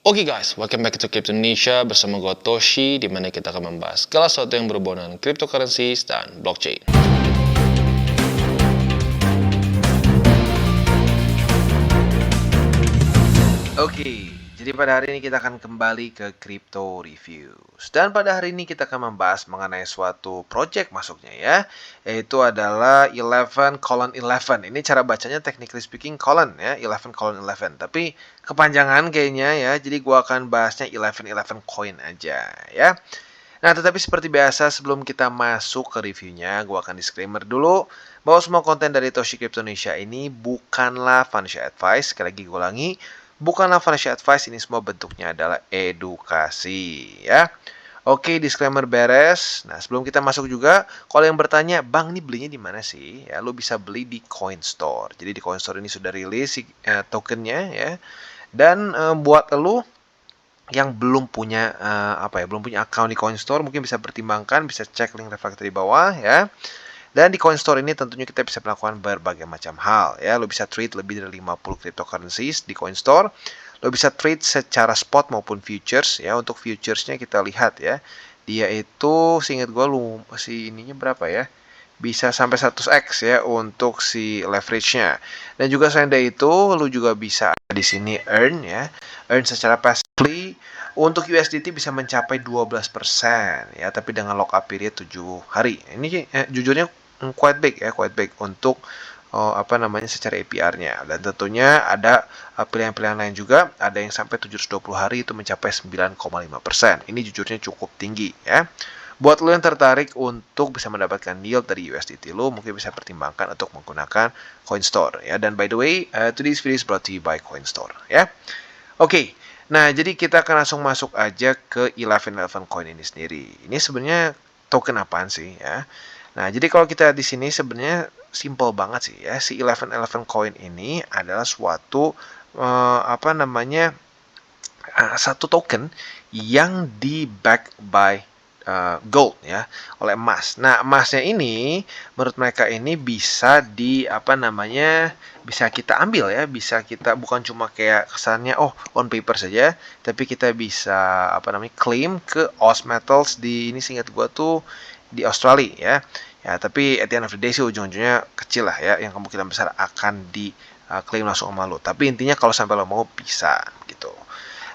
Oke guys, welcome back to Crypto Indonesia bersama gue Toshi, di mana kita akan membahas segala sesuatu yang berhubungan dengan cryptocurrencies dan blockchain. Oke, jadi pada hari ini kita akan kembali ke Crypto Reviews. Dan pada hari ini kita akan membahas mengenai suatu project masuknya ya, yaitu adalah 11:11. Ini cara bacanya technically speaking colon ya, 11:11. Tapi kepanjangan kayaknya ya, jadi gua akan bahasnya 11:11 coin aja ya. Nah, tetapi seperti biasa sebelum kita masuk ke reviewnya, gua akan disclaimer dulu bahwa semua konten dari Toshi Crypto Indonesia ini bukanlah financial advice. Sekali lagi gue ulangi, bukanlah financial advice, ini semua bentuknya adalah edukasi ya. Oke, disclaimer beres. Nah, sebelum kita masuk juga, kalau yang bertanya, "Bang, ini belinya di mana sih?" Ya, lu bisa beli di Coinstore. Jadi di Coinstore ini sudah rilis tokennya ya. Dan buat lu yang belum punya belum punya account di Coinstore, mungkin bisa pertimbangkan, bisa cek link reflektor di bawah ya. Dan di Coinstore ini tentunya kita bisa melakukan berbagai macam hal ya. Lo bisa trade lebih dari 50 cryptocurrencies di Coinstore. Lo bisa trade secara spot maupun futures ya. Untuk futuresnya kita lihat ya. Dia itu seingat gue lu si ininya berapa ya? Bisa sampai 100x ya untuk si leverage-nya. Dan juga selain dari itu, lu juga bisa di sini earn ya. Earn secara passively. Untuk USDT bisa mencapai 12% ya, tapi dengan lockup period 7 hari. Ini jujurnya quite big untuk secara APR-nya. Dan tentunya ada pilihan-pilihan lain juga, ada yang sampai 720 hari itu mencapai 9,5%. Ini jujurnya cukup tinggi ya. Buat lo yang tertarik untuk bisa mendapatkan yield dari USDT lo, mungkin bisa pertimbangkan untuk menggunakan Coinstore ya. Dan by the way, today's video is brought to you by Coinstore ya. Oke. Nah, jadi kita akan langsung masuk aja ke 11:11 coin ini sendiri. Ini sebenarnya token apaan sih ya? Nah, jadi kalau kita di sini sebenarnya simple banget sih ya. Si 11:11 coin ini adalah suatu satu token yang di back by gold ya, oleh emas. Nah, emasnya ini menurut mereka ini bisa bisa kita ambil ya, bisa kita bukan cuma kayak kesannya on paper saja, tapi kita bisa claim ke OZ Metals di ini seingat gua tuh di Australia ya. Ya, tapi at the end of the day sih ujung-ujungnya kecil lah ya, yang kemungkinan besar akan di claim langsung sama lo. Tapi intinya kalau sampai lo mau bisa gitu.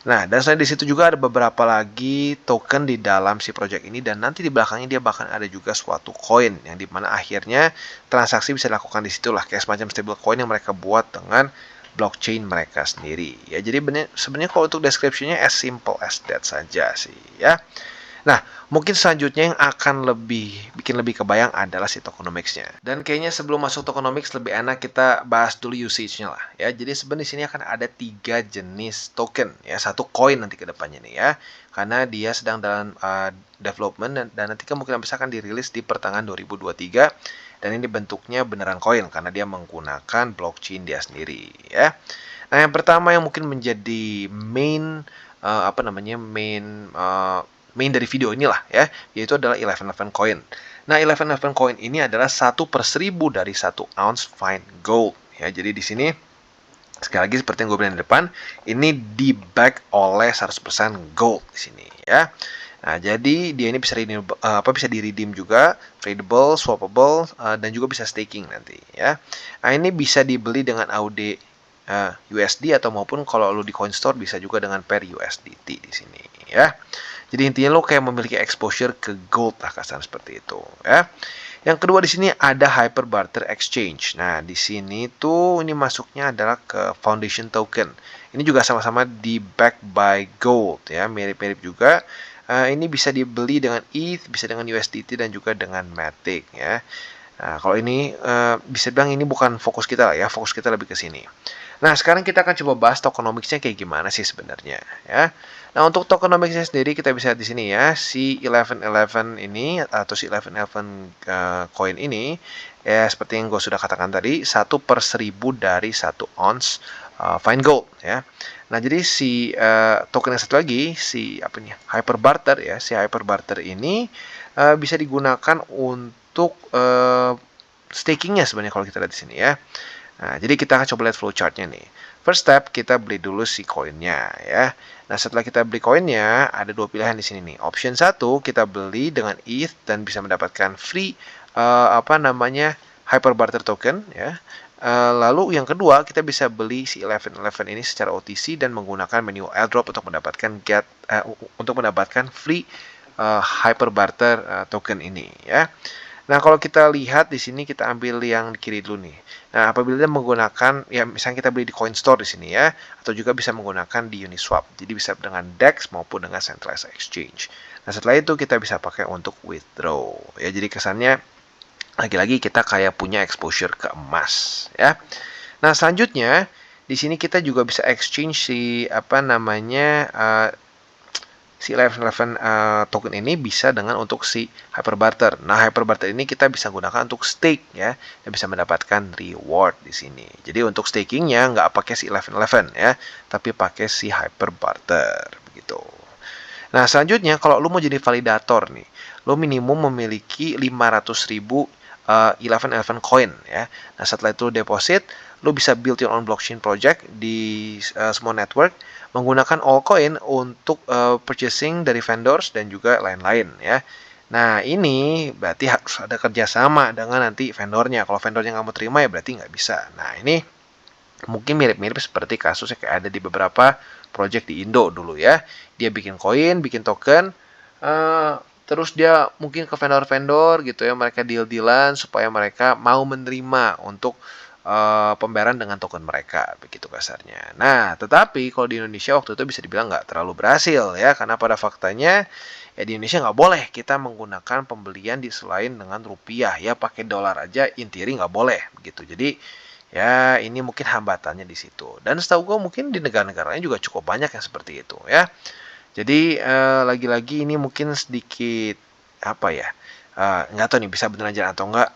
Nah, dan selain di situ juga ada beberapa lagi token di dalam si project ini, dan nanti di belakangnya dia bahkan ada juga suatu coin yang dimana akhirnya transaksi bisa dilakukan di situ lah, kayak semacam stable coin yang mereka buat dengan blockchain mereka sendiri. Ya, jadi sebenarnya kalau untuk description-nya as simple as that saja sih ya. Nah, mungkin selanjutnya yang akan bikin lebih kebayang adalah si tokenomics-nya. Dan kayaknya sebelum masuk tokenomics lebih enak kita bahas dulu usage-nya lah ya. Jadi sebenarnya di sini akan ada 3 jenis token ya, satu coin nanti ke depannya nih ya. Karena dia sedang dalam development dan nanti kemungkinan besar akan dirilis di pertengahan 2023, dan ini bentuknya beneran koin karena dia menggunakan blockchain dia sendiri ya. Nah, yang pertama yang mungkin menjadi main dari video inilah ya, yaitu adalah 1111 coin. Nah, 1111 coin ini adalah 1/1000 dari 1 ounce fine gold ya. Jadi di sini sekali lagi seperti yang gue bilang di depan, ini di back oleh 100% gold di sini ya. Nah, jadi dia ini bisa di redeem juga, tradable, swappable, dan juga bisa staking nanti ya. Nah, ini bisa dibeli dengan AUD USD atau maupun kalau lu di Coinstore bisa juga dengan per USDT di sini ya. Jadi intinya lo kayak memiliki exposure ke gold lah, kasar seperti itu ya. Yang kedua di sini ada Hyper Barter Exchange. Nah, di sini tuh ini masuknya adalah ke Foundation Token. Ini juga sama-sama di back by gold ya, mirip-mirip juga. Ini bisa dibeli dengan ETH, bisa dengan USDT dan juga dengan Matic ya. Nah, kalau ini bisa bilang ini bukan fokus kita lah ya, fokus kita lebih ke sini. Nah, sekarang kita akan coba bahas tokenomics-nya kayak gimana sih sebenarnya ya. Nah, untuk tokenomics-nya sendiri kita bisa lihat di sini ya, si 1111 ini atau si 1111 coin ini ya seperti yang gue sudah katakan tadi, 1/1000 dari 1 ounce fine gold ya. Nah, jadi si token yang satu lagi si Hyper Barter ya, si Hyper Barter ini bisa digunakan untuk stakingnya sebenarnya kalau kita lihat di sini ya. Nah, jadi kita akan coba lihat flow chart-nya nih. first step kita beli dulu si koinnya ya. Nah, setelah kita beli koinnya, ada dua pilihan di sini nih. Option 1 kita beli dengan ETH dan bisa mendapatkan free hyper barter token ya. Lalu yang kedua kita bisa beli si 1111 ini secara OTC dan menggunakan menu airdrop untuk mendapatkan free hyper barter token ini ya. Nah, kalau kita lihat di sini kita ambil yang di kiri dulu nih. Nah, apabila kita menggunakan ya misalnya kita beli di Coinstore di sini ya, atau juga bisa menggunakan di Uniswap. Jadi bisa dengan DEX maupun dengan centralized exchange. Nah, setelah itu kita bisa pakai untuk withdraw. Ya, jadi kesannya lagi-lagi kita kayak punya exposure ke emas ya. Nah, selanjutnya di sini kita juga bisa exchange si si 1111 token ini bisa dengan untuk si hyperbarter. Nah, hyperbarter ini kita bisa gunakan untuk stake ya, dan bisa mendapatkan reward di sini. Jadi untuk stakingnya nggak pakai si 1111 ya, tapi pakai si hyperbarter begitu. Nah, selanjutnya kalau lu mau jadi validator nih, lu minimum memiliki 500.000 1111 coin ya. Nah, setelah itu deposit, lu bisa build your own blockchain project di semua network menggunakan altcoin untuk purchasing dari vendors dan juga lain-lain ya. Nah, ini berarti harus ada kerjasama dengan nanti vendornya. Kalau vendornya nggak mau terima ya berarti nggak bisa. Nah, ini mungkin mirip-mirip seperti kasusnya kayak ada di beberapa project di Indo dulu ya. Dia bikin koin, bikin token, terus dia mungkin ke vendor-vendor gitu ya, mereka deal-dealan supaya mereka mau menerima untuk pembayaran dengan token mereka, begitu kasarnya. Nah, tetapi kalau di Indonesia waktu itu bisa dibilang nggak terlalu berhasil ya, karena pada faktanya ya di Indonesia nggak boleh kita menggunakan pembelian di selain dengan rupiah ya, pakai dolar aja in theory nggak boleh begitu. Jadi ya ini mungkin hambatannya di situ. Dan setahu gue mungkin di negara-negara lain juga cukup banyak yang seperti itu ya. Jadi lagi-lagi ini mungkin sedikit apa ya? Nggak tahu nih bisa beneran jalan atau enggak.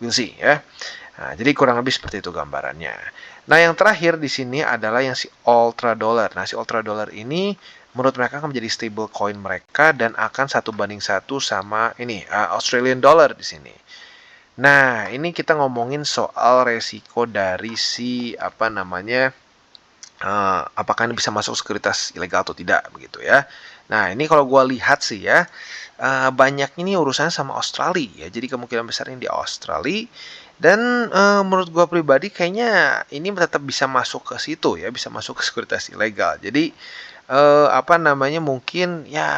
We'll see ya. Nah, jadi kurang lebih seperti itu gambarannya. Nah, yang terakhir di sini adalah yang si Ultra Dollar. Nah, si Ultra Dollar ini menurut mereka akan menjadi stable coin mereka dan akan 1:1 sama ini Australian Dollar di sini. Nah, ini kita ngomongin soal resiko dari si apakah ini bisa masuk sekuritas ilegal atau tidak begitu ya. Nah, ini kalau gue lihat sih ya, banyak ini urusannya sama Australia ya. Jadi kemungkinan besar ini di Australia. Dan menurut gue pribadi kayaknya ini tetap bisa masuk ke situ ya, bisa masuk ke sekuritas ilegal. Jadi mungkin ya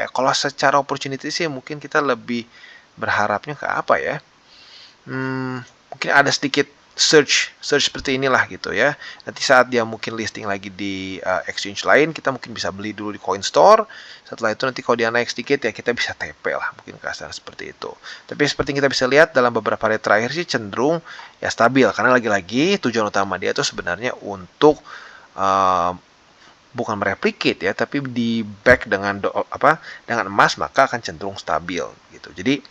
kalau secara opportunity sih mungkin kita lebih berharapnya ke apa ya? Mungkin ada sedikit search seperti inilah gitu ya. Nanti saat dia mungkin listing lagi di exchange lain, kita mungkin bisa beli dulu di Coinstore. Setelah itu nanti kalau dia naik sedikit ya kita bisa TP lah, mungkin kasar seperti itu. Tapi seperti yang kita bisa lihat dalam beberapa hari terakhir sih cenderung ya stabil, karena lagi-lagi tujuan utama dia itu sebenarnya untuk bukan mereplicate ya, tapi di back dengan dengan emas, maka akan cenderung stabil gitu. Jadi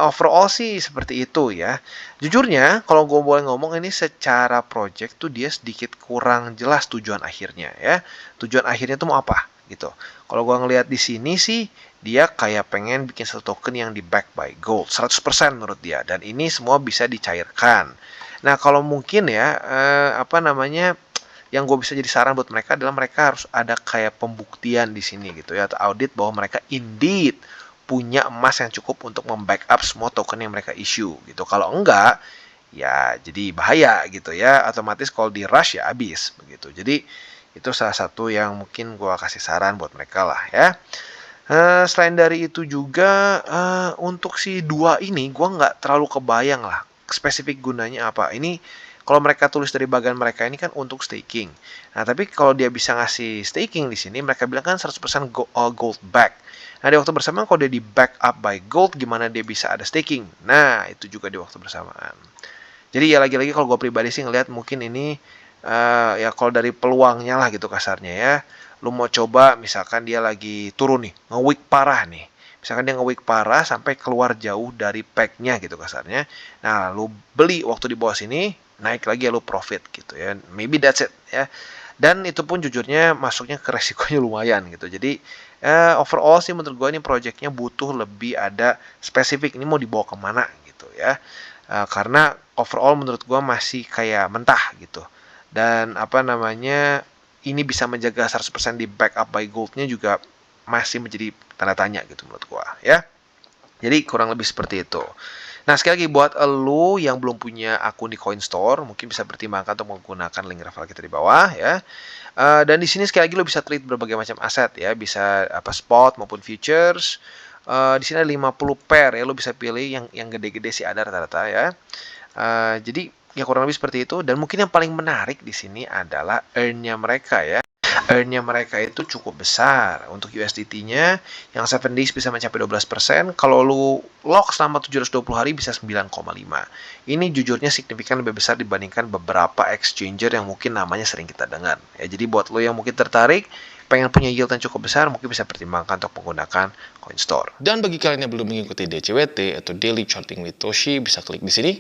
overall sih seperti itu ya. Jujurnya kalau gue boleh ngomong ini secara project tuh dia sedikit kurang jelas tujuan akhirnya ya. Tujuan akhirnya tuh mau apa gitu. Kalau gue ngelihat di sini sih dia kayak pengen bikin satu token yang di back by gold 100% menurut dia, dan ini semua bisa dicairkan. Nah, kalau mungkin ya yang gue bisa jadi saran buat mereka adalah mereka harus ada kayak pembuktian di sini gitu ya, atau audit bahwa mereka indeed punya emas yang cukup untuk membackup semua token yang mereka issue gitu. Kalau enggak, ya jadi bahaya gitu ya. Otomatis kalau di rush ya habis begitu. Jadi itu salah satu yang mungkin gue kasih saran buat mereka lah ya. Selain dari itu juga untuk si dua ini gue nggak terlalu kebayang lah spesifik gunanya apa. Ini kalau mereka tulis dari bagian mereka ini kan untuk staking. Nah, tapi kalau dia bisa ngasih staking di sini, mereka bilang kan 100% gold back. Nah, di waktu bersamaan kalau dia di back up by gold, gimana dia bisa ada staking? Nah, itu juga di waktu bersamaan. Jadi ya lagi-lagi kalau gue pribadi sih ngelihat mungkin ini ya kalau dari peluangnya lah gitu kasarnya ya. Lu mau coba misalkan dia lagi turun nih, nge-weak parah nih. Misalkan dia nge-weak parah sampai keluar jauh dari pack-nya gitu kasarnya. Nah, lu beli waktu di bawah sini, naik lagi ya lu profit gitu ya. Maybe that's it ya. Dan itu pun jujurnya masuknya ke resikonya lumayan gitu. Jadi overall sih menurut gue ini projectnya butuh lebih ada spesifik, ini mau dibawa kemana gitu ya. Karena overall menurut gue masih kayak mentah gitu. Dan ini bisa menjaga 100% di backup by gold-nya juga masih menjadi tanda tanya gitu menurut gua ya. Jadi kurang lebih seperti itu. Nah, sekali lagi buat elu yang belum punya akun di Coinstore, mungkin bisa pertimbangkan untuk menggunakan link referral kita di bawah ya. Dan di sini sekali lagi lo bisa trade berbagai macam aset ya, bisa spot maupun futures. Di sini ada 50 pair ya, lo bisa pilih yang gede-gede sih ada rata-rata ya. Jadi ya kurang lebih seperti itu. Dan mungkin yang paling menarik di sini adalah earn-nya mereka ya. Earn-nya mereka itu cukup besar. Untuk USDT-nya yang 7 days bisa mencapai 12%. Kalau lu lock selama 720 hari bisa 9,5. Ini jujurnya signifikan lebih besar dibandingkan beberapa exchanger yang mungkin namanya sering kita dengar. Ya, jadi buat lo yang mungkin tertarik, pengen punya yield yang cukup besar, mungkin bisa pertimbangkan untuk menggunakan Coinstore. Dan bagi kalian yang belum mengikuti DCWT atau Daily Charting with Toshi, bisa klik di sini,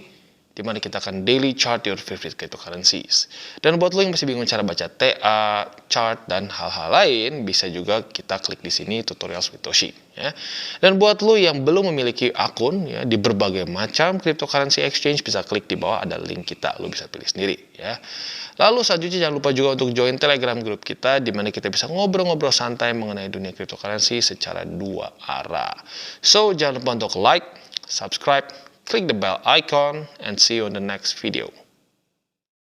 di mana kita akan daily chart your favorite cryptocurrencies. Dan buat lo yang masih bingung cara baca TA, chart, dan hal-hal lain, bisa juga kita klik di sini tutorials with Toshi. Ya. Dan buat lo yang belum memiliki akun ya, di berbagai macam cryptocurrency exchange, bisa klik di bawah ada link kita, lo bisa pilih sendiri. Ya. Lalu selanjutnya jangan lupa juga untuk join Telegram group kita, di mana kita bisa ngobrol-ngobrol santai mengenai dunia cryptocurrency secara dua arah. So, jangan lupa untuk like, subscribe, click the bell icon, and see you on the next video.